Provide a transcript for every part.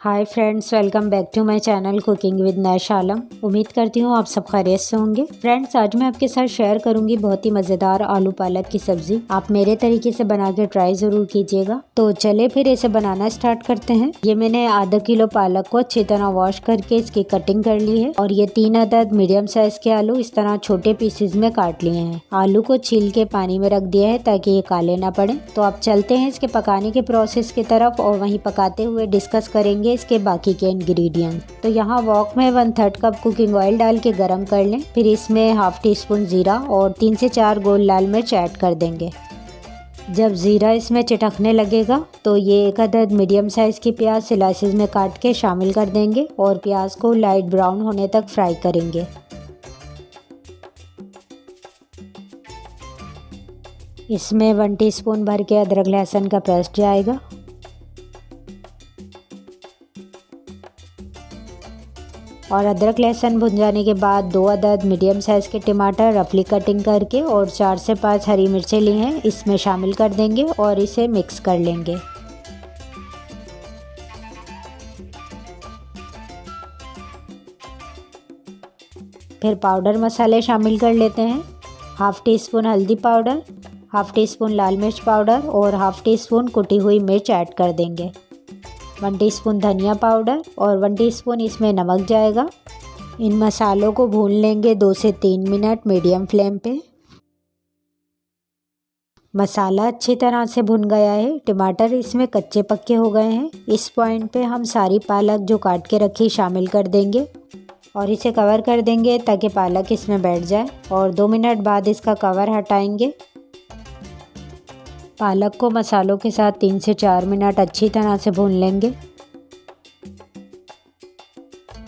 Hi friends, welcome back to my channel cooking with Naisha Alam. उम्मीद करती हूँ आप सब खैरियत से होंगे। फ्रेंड्स, आज मैं आपके साथ शेयर करूंगी बहुत ही मज़ेदार आलू पालक की सब्जी। आप मेरे तरीके से बना के ट्राई ज़रूर कीजिएगा। तो चले फिर इसे बनाना स्टार्ट करते हैं। ये मैंने आधा किलो पालक को अच्छी तरह वॉश करके इसकी कटिंग कर ली है और ये 3 अदद मीडियम साइज के आलू इस तरह छोटे पीसेज में काट लिए हैं। आलू को छील के पानी में रख दिया है ताकि ये काले ना पड़े। तो आप चलते हैं इसके पकाने के प्रोसेस की तरफ और वहीं पकाते हुए डिस्कस करेंगे इसके बाकी के इंग्रेडिएंट। तो यहाँ वॉक में 1/3 कप कुकिंग ऑयल डाल के गरम कर लें। फिर इसमें हाफ टी स्पून जीरा और 3 से 4 गोल लाल मिर्च ऐड कर देंगे। जब जीरा इसमें चिटकने लगेगा तो ये 1 अदद मीडियम साइज की प्याज स्लाइसेस में काट के शामिल कर देंगे और प्याज को लाइट ब्राउन होने तक फ्राई करेंगे। इसमें 1 टीस्पून भर के अदरक लहसुन का पेस्ट जाएगा और अदरक लहसुन भुन जाने के बाद 2 अदद मीडियम साइज़ के टमाटर रफली कटिंग करके और 4 से 5 हरी मिर्चें ली हैं इसमें शामिल कर देंगे और इसे मिक्स कर लेंगे। फिर पाउडर मसाले शामिल कर लेते हैं। हाफ टी स्पून हल्दी पाउडर, हाफ टी स्पून लाल मिर्च पाउडर और हाफ टी स्पून कुटी हुई मिर्च ऐड कर देंगे। 1 टीस्पून धनिया पाउडर और 1 टीस्पून इसमें नमक जाएगा। इन मसालों को भून लेंगे 2 से 3 मिनट मीडियम फ्लेम पे। मसाला अच्छी तरह से भुन गया है, टमाटर इसमें कच्चे पक्के हो गए हैं। इस पॉइंट पे हम सारी पालक जो काट के रखी शामिल कर देंगे और इसे कवर कर देंगे ताकि पालक इसमें बैठ जाए और 2 मिनट बाद इसका कवर हटाएंगे। पालक को मसालों के साथ 3 से 4 मिनट अच्छी तरह से भून लेंगे।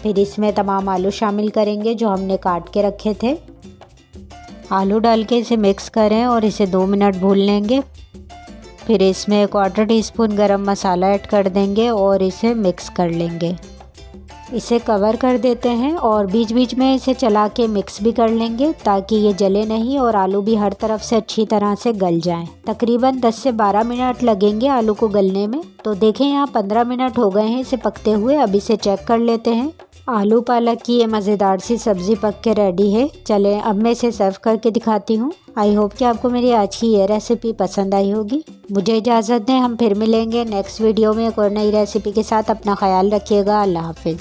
फिर इसमें तमाम आलू शामिल करेंगे जो हमने काट के रखे थे। आलू डाल के इसे मिक्स करें और इसे 2 मिनट भून लेंगे। फिर इसमें 1/4 टीस्पून गरम मसाला ऐड कर देंगे और इसे मिक्स कर लेंगे। इसे कवर कर देते हैं और बीच बीच में इसे चला के मिक्स भी कर लेंगे ताकि ये जले नहीं और आलू भी हर तरफ से अच्छी तरह से गल जाएं। तकरीबन 10 से 12 मिनट लगेंगे आलू को गलने में। तो देखें यहाँ 15 मिनट हो गए हैं इसे पकते हुए। अब इसे चेक कर लेते हैं। आलू पालक की ये मज़ेदार सी सब्ज़ी पक के रेडी है। चलें अब मैं इसे सर्व करके दिखाती हूँ। आई होप कि आपको मेरी आज की ये रेसिपी पसंद आई होगी। मुझे इजाज़त दें, हम फिर मिलेंगे नेक्स्ट वीडियो में एक और नई रेसिपी के साथ। अपना ख्याल रखिएगा। अल्लाह हाफिज़।